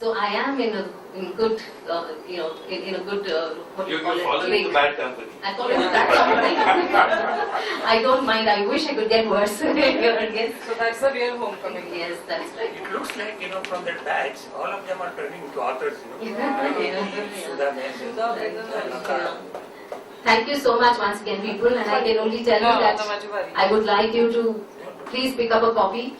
So I am in good, in a good, what You you call can it, fall into bad company. I call it bad company. I don't mind. I wish I could get worse. Yes. So that's the real homecoming. Yes, that's right. It looks like, from that batch, all of them are turning into authors, Sudha Menon, Thank you so much once again, people, and I can only tell you that I would like you to please pick up a copy,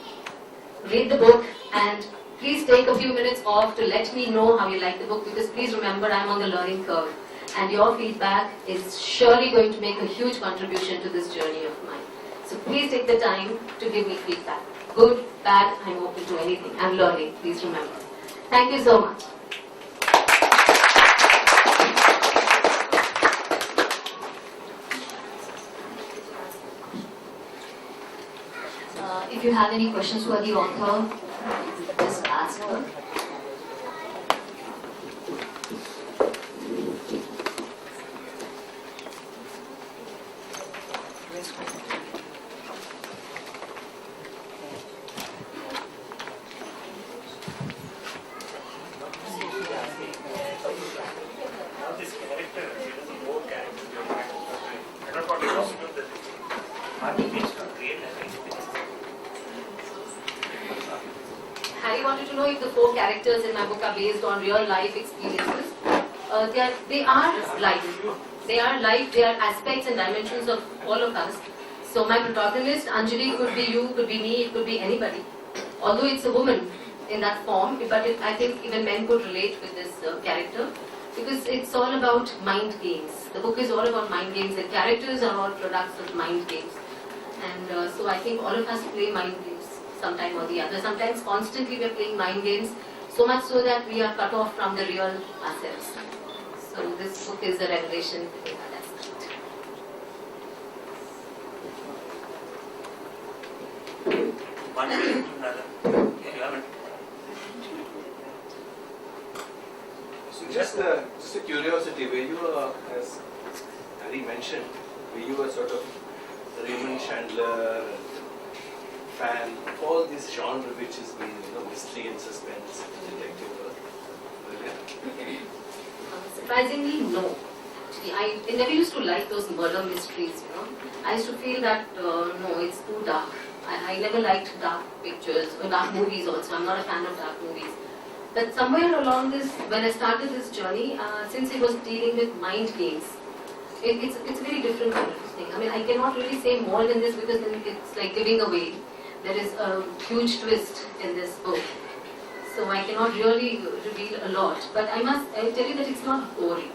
read the book, and please take a few minutes off to let me know how you like the book, because please remember I'm on the learning curve, and your feedback is surely going to make a huge contribution to this journey of mine. So please take the time to give me feedback. Good, bad, I'm open to anything. I'm learning, please remember. Thank you so much. If you have any questions for the author, just ask her. Now this character, it is a more character. I don't want to assume that Harvey based on real life. Harry wanted to know if the 4 characters in my book are based on real life experiences. They are life. They are life. They are aspects and dimensions of all of us. So my protagonist, Anjali, could be you, could be me, it could be anybody. Although it's a woman in that form, but I think even men could relate with this character, because it's all about mind games. The book is all about mind games. The characters are all products of mind games. And so I think all of us play mind games sometime or the other. Sometimes constantly we are playing mind games, so much so that we are cut off from the real ourselves. So this book is a revelation in that aspect. One way to another. You haven't. So just a curiosity, were you, as Harry mentioned, were you a sort of Raymond Chandler fan of all this genre which has been, mystery and suspense, detective work? Surprisingly, no. Actually, I never used to like those murder mysteries, I used to feel that, no, it's too dark. I never liked dark pictures, or dark movies also. I'm not a fan of dark movies. But somewhere along this, when I started this journey, since it was dealing with mind games, it's a very different kind of thing. I mean, I cannot really say more than this, because then it's like giving away. There is a huge twist in this book. So I cannot really reveal a lot. But I tell you that it's not gory.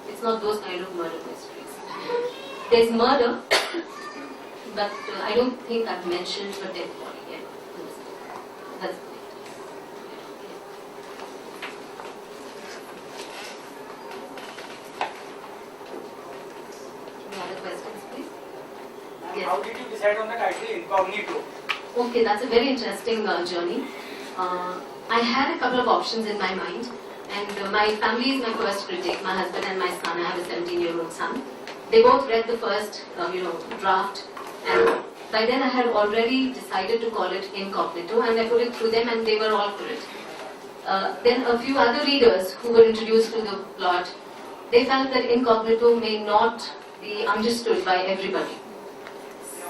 It's not those kind of murder mysteries. There's murder, but I don't think I've mentioned a dead body yet. That's it. Any other questions, please? Yes. How did you decide on the title Incognito? Okay, that's a very interesting journey. I had a couple of options in my mind, and my family is my first critic, my husband and my son. I have a 17-year-old son. They both read the first, draft, and by then I had already decided to call it Incognito, and I put it through them, and they were all for it. Then a few other readers who were introduced to the plot, they felt that Incognito may not be understood by everybody.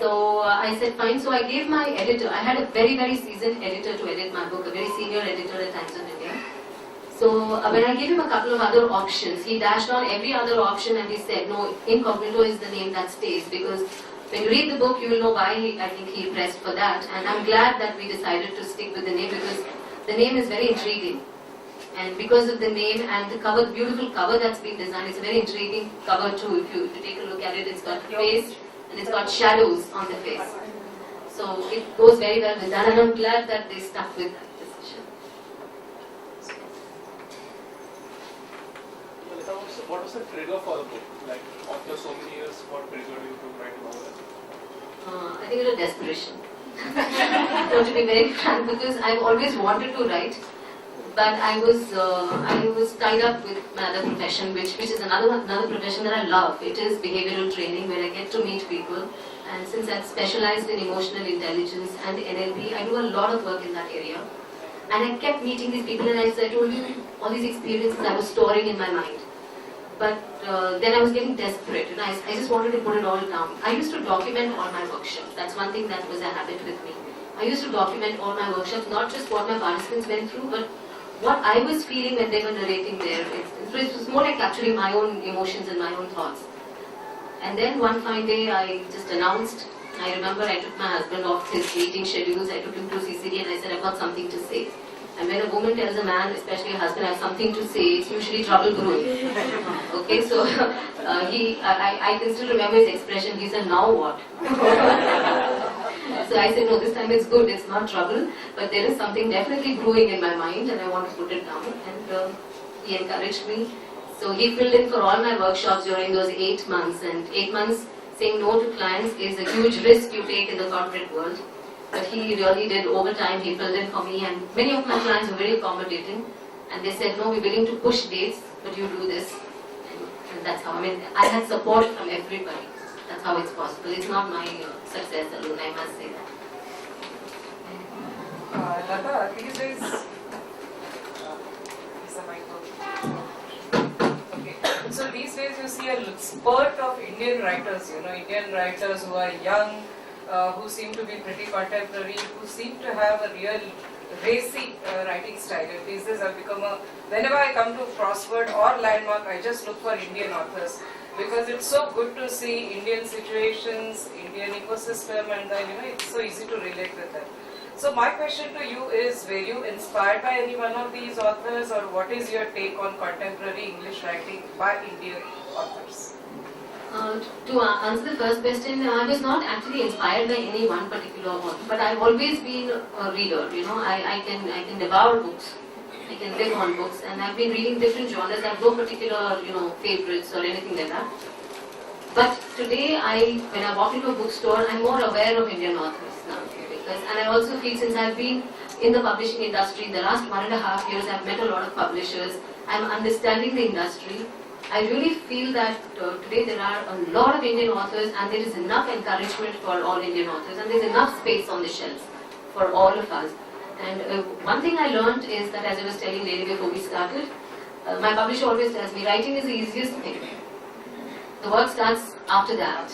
So I said fine, so I gave my editor, I had a very, very seasoned editor to edit my book, a very senior editor at Times of India. So when I gave him a couple of other options, he dashed on every other option and he said, no, Incognito is the name that stays, because when you read the book, you will know why I think he pressed for that. And I'm glad that we decided to stick with the name, because the name is very intriguing. And because of the name and the cover, the beautiful cover that's been designed, it's a very intriguing cover too. If you take a look at it, it's got a face and it's got shadows on the face. So it goes very well with that, and I'm glad that they stuck with that decision. What was the trigger for the book? Like, after so many years, what triggered you to write about it? I think it was desperation. To be very frank, because I've always wanted to write, but I was tied up with my other profession, which is another profession that I love. It is behavioral training, where I get to meet people. And since I've specialized in emotional intelligence and NLP, I do a lot of work in that area. And I kept meeting these people, and as I told you, all these experiences I was storing in my mind. But then I was getting desperate, and I just wanted to put it all down. I used to document all my workshops. That's one thing that was a habit with me. I used to document all my workshops, not just what my participants went through, but what I was feeling when they were narrating there. It was more like capturing my own emotions and my own thoughts. And then one fine day, I just announced. I remember I took my husband off his meeting schedules. I took him to CCD, and I said, I've got something to say. And when a woman tells a man, especially a husband, I have something to say, it's usually trouble brewing. Okay, so I can still remember his expression. He said, now what? So I said, no, this time it's good, it's not trouble, but there is something definitely brewing in my mind, and I want to put it down. And he encouraged me. So he filled in for all my workshops during those 8 months. And 8 months saying no to clients is a huge risk you take in the corporate world. But he really did overtime, he filled in for me, and many of my clients were very accommodating, and they said, no, we're willing to push dates, but you do this. And that's how, I had support from everybody. That's how it's possible. It's not my success alone, I must say that. Lata, these days, okay. So these days you see a spurt of Indian writers, Indian writers who are young, who seem to be pretty contemporary, who seem to have a real racy writing style. These days I've become whenever I come to Crossword or Landmark, I just look for Indian authors, because it's so good to see Indian situations, Indian ecosystem, and then it's so easy to relate with them. So my question to you is, were you inspired by any one of these authors, or what is your take on contemporary English writing by Indian authors? To answer the first question, I was not actually inspired by any one particular author, but I've always been a reader. I can devour books, I can live on books, and I've been reading different genres. I have no particular favorites or anything like that. But today, when I walk into a bookstore, I'm more aware of Indian authors now, and I also feel, since I've been in the publishing industry the last 1.5 years, I've met a lot of publishers. I'm understanding the industry. I really feel that today there are a lot of Indian authors, and there is enough encouragement for all Indian authors, and there's enough space on the shelves for all of us. And one thing I learned is that, as I was telling Lady before we started, my publisher always tells me, writing is the easiest thing. The work starts after that,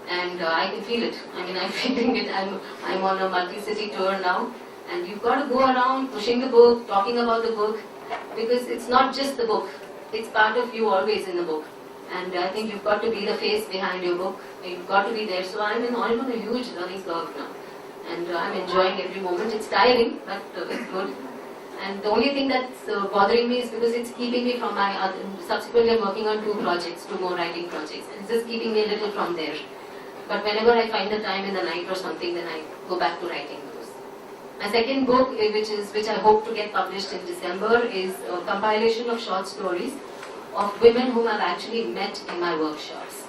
and I can feel it. I'm feeling it. I'm on a multi-city tour now, and you've got to go around pushing the book, talking about the book, because it's not just the book. It's part of you always in the book. And I think you've got to be the face behind your book. You've got to be there. So I'm on a huge learning curve now. And I'm enjoying every moment. It's tiring, but it's good. And the only thing that's bothering me is because it's keeping me from my subsequently I'm working on 2 projects, 2 more writing projects. And it's just keeping me a little from there. But whenever I find the time in the night or something, then I go back to writing those. My second book, which I hope to get published in December, is a compilation of short stories of women whom I've actually met in my workshops,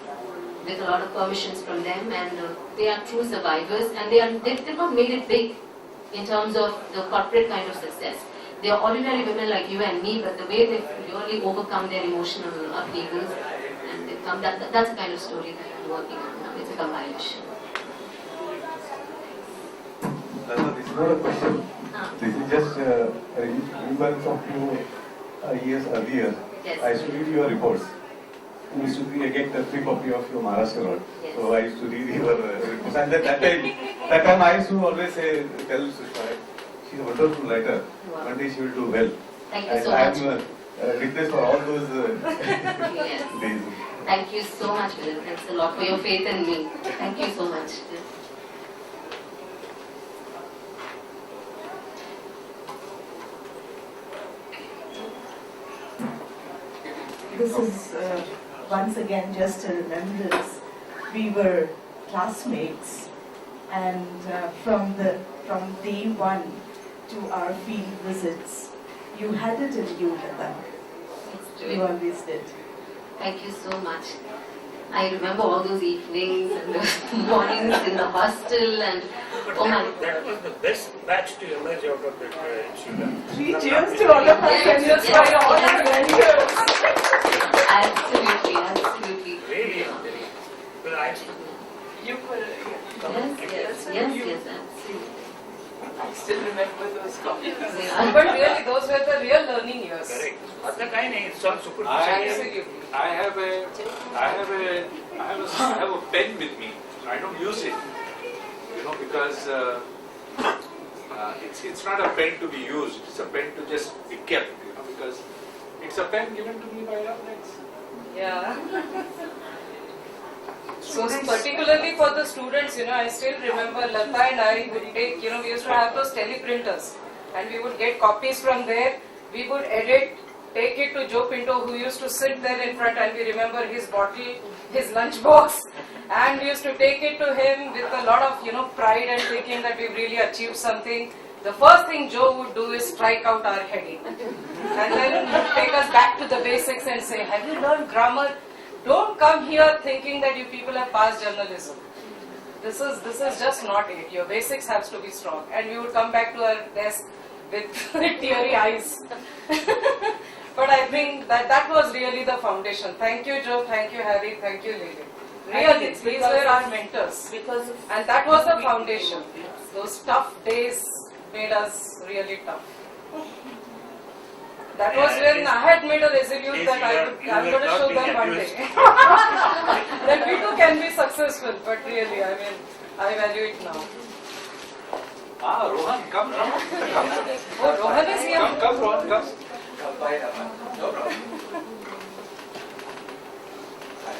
with a lot of permissions from them, and they are true survivors, and they've not made it big in terms of the corporate kind of success. They are ordinary women like you and me, but the way they've really overcome their emotional upheavals, and they've come, that's the kind of story that I'm working on now. It's a compilation. This is not a question. This is just a remembrance of few years earlier. Yes. I used to read your reports. I used to get the free copy of your Maharashtra Road. Yes. So I used to read your reports. And that time I used to always tell Sushma, she's a wonderful writer. Wow. One day she will do well. Thank you so much. I am witness for all those Yes. days. Thank you so much, Viral. Thanks a lot for your faith in me. Thank you so much. This is once again just a remembrance. We were classmates, and from day one to our field visits, you had it in you, Lata. It's You true. always did. Thank you so much. I remember all those evenings and those mornings in the hostel, and But oh my that was the best batch to emerge out of it, Sudha. 3 cheers to all of us, and Yes, it's for all yes. our years. Absolutely, absolutely. Really, well, I used to You could, Yes, yes, yes, yes, absolutely. still remember those copies. Yeah. But really, those were the real learning years. Correct. Atla kai nahi, it's all superficial. Absolutely. I have a pen with me. I don't use it, because it's not a pen to be used. It's a pen to just be kept, because it's a pen given to me by Ravnex. Yeah. So particularly for the students, I still remember Lata and I would take, we used to have those teleprinters, and we would get copies from there. We would edit, take it to Joe Pinto, who used to sit there in front, and we remember his bottle, his lunch box, and we used to take it to him with a lot of, pride and thinking that we've really achieved something. The first thing Joe would do is strike out our heading, and then take us back to the basics and say, have you learned grammar? Don't come here thinking that you people have passed journalism. This is just not it. Your basics has to be strong. And we would come back to our desk with teary eyes. But I think that was really the foundation. Thank you, Joe. Thank you, Harry. Thank you, Lily. Really, these were our mentors. And that was the foundation. Those tough days made us really tough. That was when I had made a resolution that I'm going to show them one day. That we too can be successful, but really, I value it now. Rohan, come. Oh, Rohan is here. Come, Rohan, come. No problem.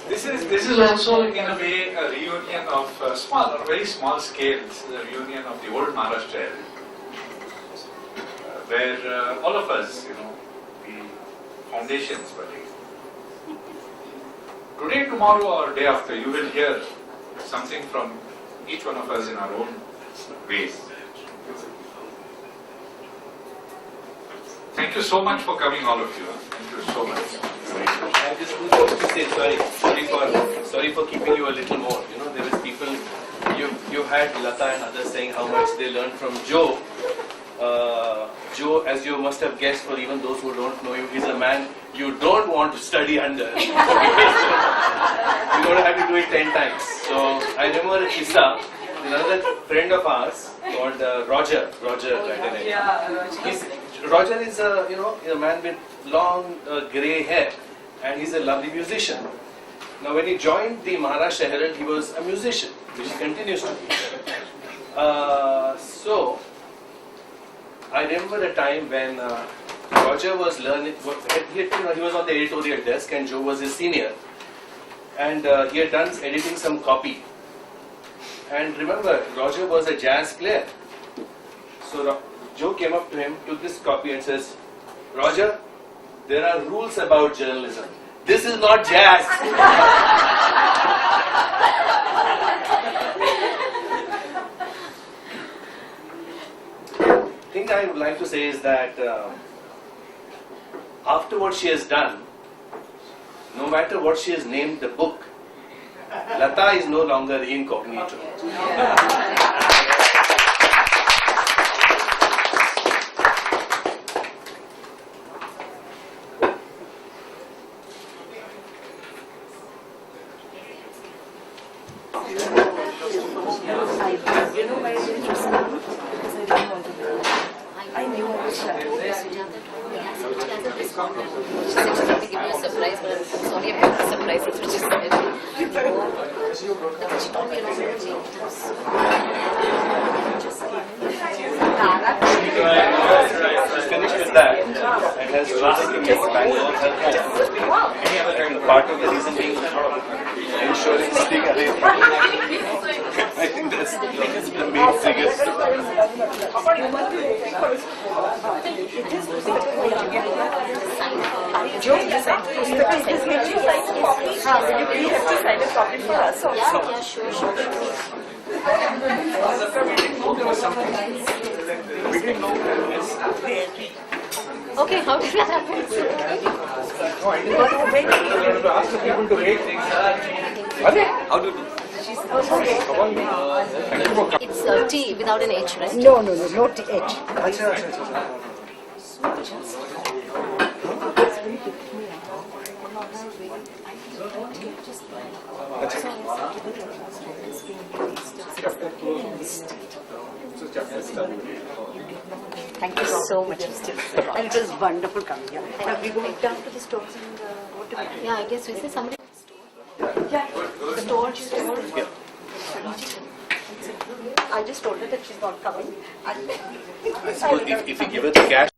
This is also in a way a reunion of very small scale. This is a reunion of the old Maharashtra, where all of us, the foundations were laid. Today, tomorrow, or day after, you will hear something from each one of us in our own ways. Thank you so much for coming, all of you. Thank you so much. I just wanted to say sorry for keeping you a little more. There was people, you had Lata and others saying how much they learned from Joe. Joe, as you must have guessed, for even those who don't know you, he's a man you don't want to study under. You're going to have to do it 10 times. So I remember a kissa, another friend of ours called Roger. Roger is a man with long grey hair, and he's a lovely musician. Now when he joined the Maharashtra Herald, he was a musician, which he continues to be. So I remember a time when Roger was learning, he was on the editorial desk and Joe was his senior, and he had done editing some copy. And remember, Roger was a jazz player. So Joe came up to him, took this copy and says, Roger, there are rules about journalism. This is not jazz. The thing I would like to say is that after what she has done, no matter what she has named the book, Lata is no longer incognito. Part of the reason being insurance thing arrangement. I think that's the main biggest. Okay, how did that happen? No, I didn't ask the people to rate things. How do you do? It's T without an H, right? No, no H. so much. And it was wonderful coming here. Now we go down to the stores and what do we do? Yeah, I guess we say somebody. Yeah, the store. I just told her that she's not coming. I suppose if you give her the cash.